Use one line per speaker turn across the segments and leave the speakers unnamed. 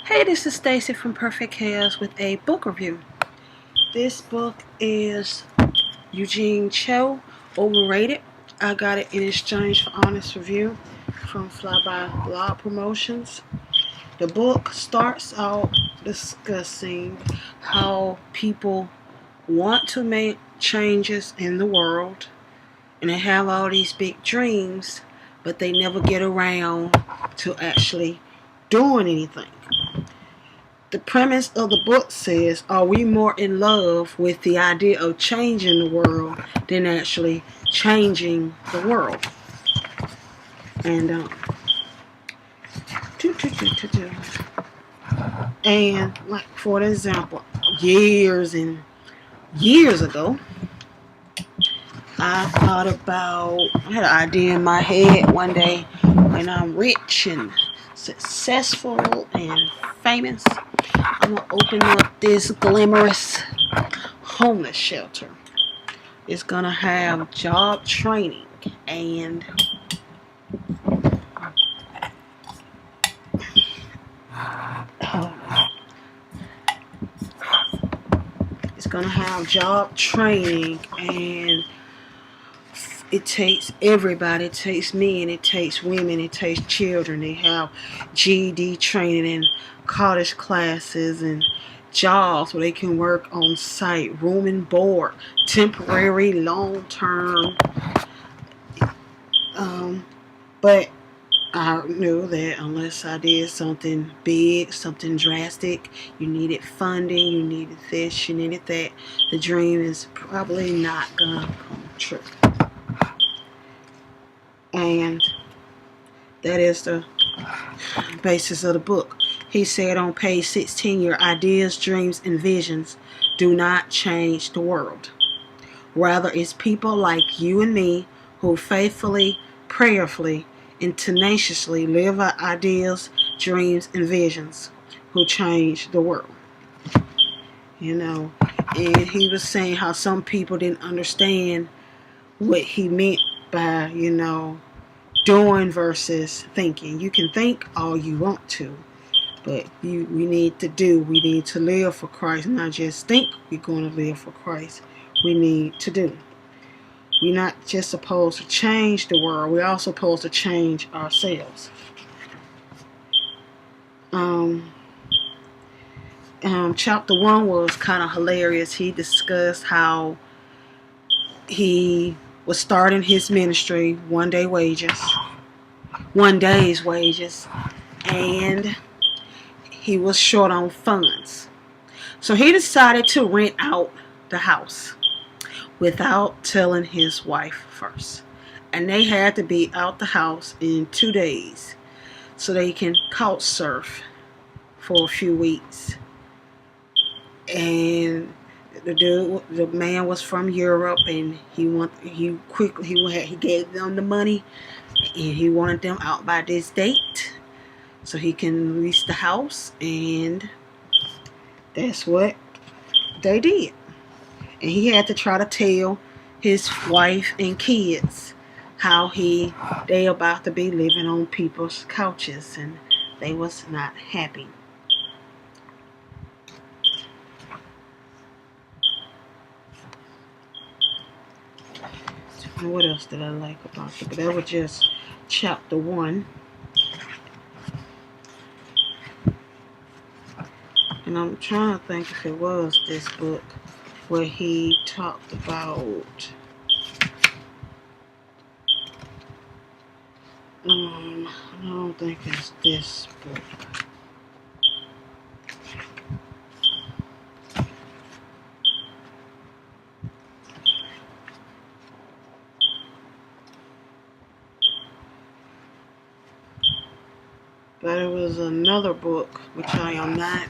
Hey, this is Stacie from Perfect Chaos with a book review. This book is Eugene Cho, Overrated. I got it in exchange for honest review from FlyBy Blog Promotions. The book starts out discussing how people want to make changes in the world and they have all these big dreams, but they never get around to actually doing anything. The premise of the book says, are we more in love with the idea of changing the world than actually changing the world? And and like for example, years and years ago, I had an idea in my head one day when I'm rich and successful and famous, I'm going to open up this glamorous homeless shelter. It's going to have job training and and it takes everybody. It takes men, it takes women, it takes children. They have GED training and college classes and jobs where they can work on site, room and board, temporary, long term. But I knew that unless I did something big, something drastic, you needed funding, you needed this, you needed that, the dream is probably not gonna come true. And that is the basis of the book. He said on page 16, your ideas, dreams, and visions do not change the world. Rather, it's people like you and me who faithfully, prayerfully, and tenaciously live our ideas, dreams, and visions who change the world. And he was saying how some people didn't understand what he meant by, doing versus thinking. You can think all you want to, but we need to do. We need to live for Christ, not just think we're going to live for Christ. We need to do. We're not just supposed to change the world. We're also supposed to change ourselves. Chapter 1 was kind of hilarious. He discussed how he was starting his ministry, one day's wages, and he was short on funds. So he decided to rent out the house without telling his wife first. And they had to be out the house in 2 days so they can couch surf for a few weeks. And the man was from Europe, and he gave them the money, and he wanted them out by this date so he can lease the house, and that's what they did. And he had to try to tell his wife and kids how they about to be living on people's couches, and they was not happy. What else did I like about it? But that was just chapter 1. And I'm trying to think if it was this book where he talked about I don't think it's this book. But it was another book, which I am not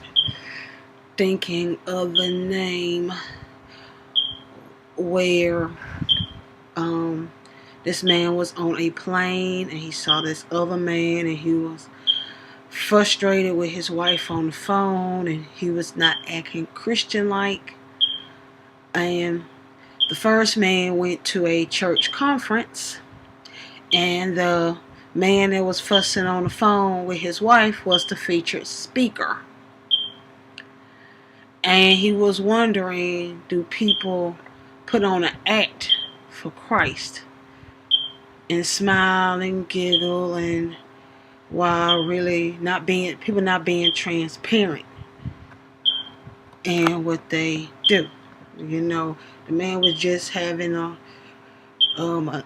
thinking of the name, where this man was on a plane and he saw this other man, and he was frustrated with his wife on the phone, and he was not acting Christian-like. And the first man went to a church conference, and the man that was fussing on the phone with his wife was the featured speaker. And he was wondering, do people put on an act for Christ and smile and giggle, and while really people not being transparent in what they do. You know, the man was just having an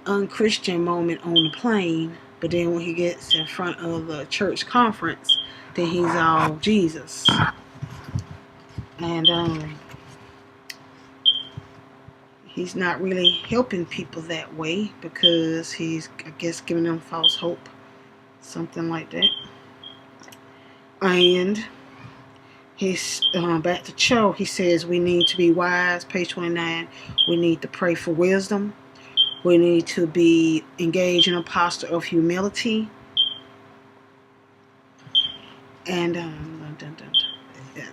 unchristian moment on the plane, but then when he gets in front of the church conference, then he's all Jesus. And he's not really helping people that way, because he's, I guess, giving them false hope, something like that. And he's back to Cho. He says we need to be wise. Page 29. We need to pray for wisdom. We need to be engaged in a posture of humility. And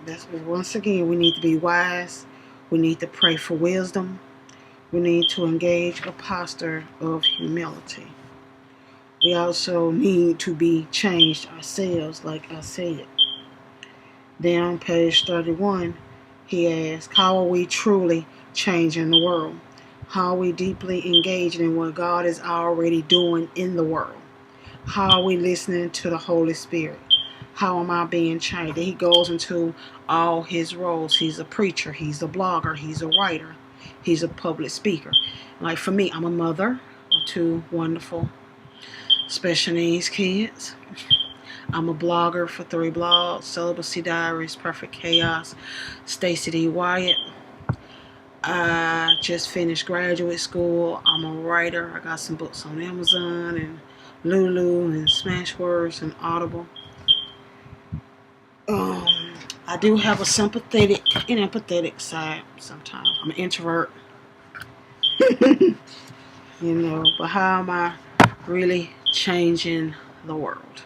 that's, once again, we need to be wise. We need to pray for wisdom. We need to engage a posture of humility. We also need to be changed ourselves, like I said. Then on page 31, he asks, how are we truly changing the world? How are we deeply engaged in what God is already doing in the world? How are we listening to the Holy Spirit? How am I being changed? He goes into all his roles. He's a preacher. He's a blogger. He's a writer. He's a public speaker. Like for me, I'm a mother of 2 wonderful special needs kids. I'm a blogger for 3 blogs: Celibacy Diaries, Perfect Chaos, Stacie D. Wyatt. I just finished graduate school. I'm a writer. I got some books on Amazon and Lulu and Smashwords and Audible. I do have a sympathetic and empathetic side sometimes. I'm an introvert. You know, but how am I really changing the world?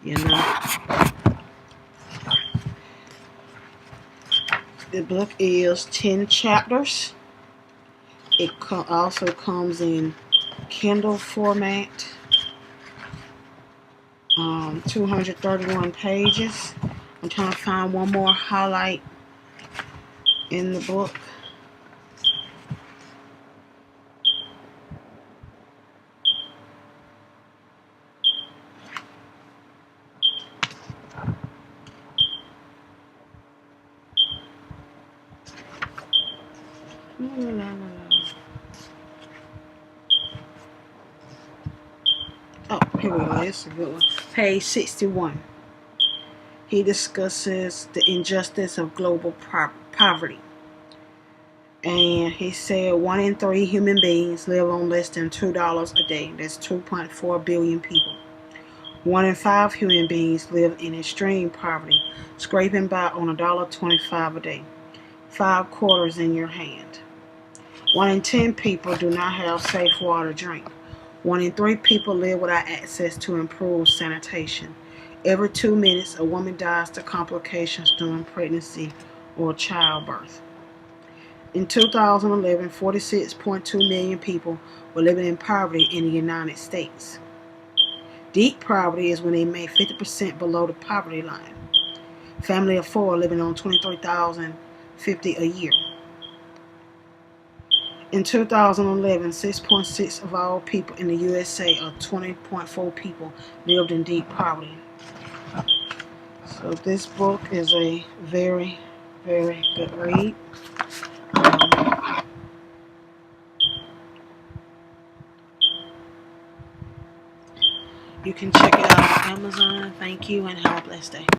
You know, the book is 10 chapters. It also comes in Kindle format. 231 pages. I'm trying to find one more highlight in the book. Oh, here we go. It's a good one. Page 61. He discusses the injustice of global poverty. And he said 1 in 3 human beings live on less than $2 a day. That's 2.4 billion people. 1 in 5 human beings live in extreme poverty, scraping by on $1.25 a day. 5 quarters in your hand. 1 in 10 people do not have safe water to drink. 1 in 3 people live without access to improved sanitation. Every 2 minutes, a woman dies to complications during pregnancy or childbirth. In 2011, 46.2 million people were living in poverty in the United States. Deep poverty is when they made 50% below the poverty line. Family of 4 living on $23,050 a year. In 2011, 6.6 of all people in the USA, or 20.4 people, lived in deep poverty. So this book is a very, very good read. You can check it out on Amazon. Thank you and have a blessed day.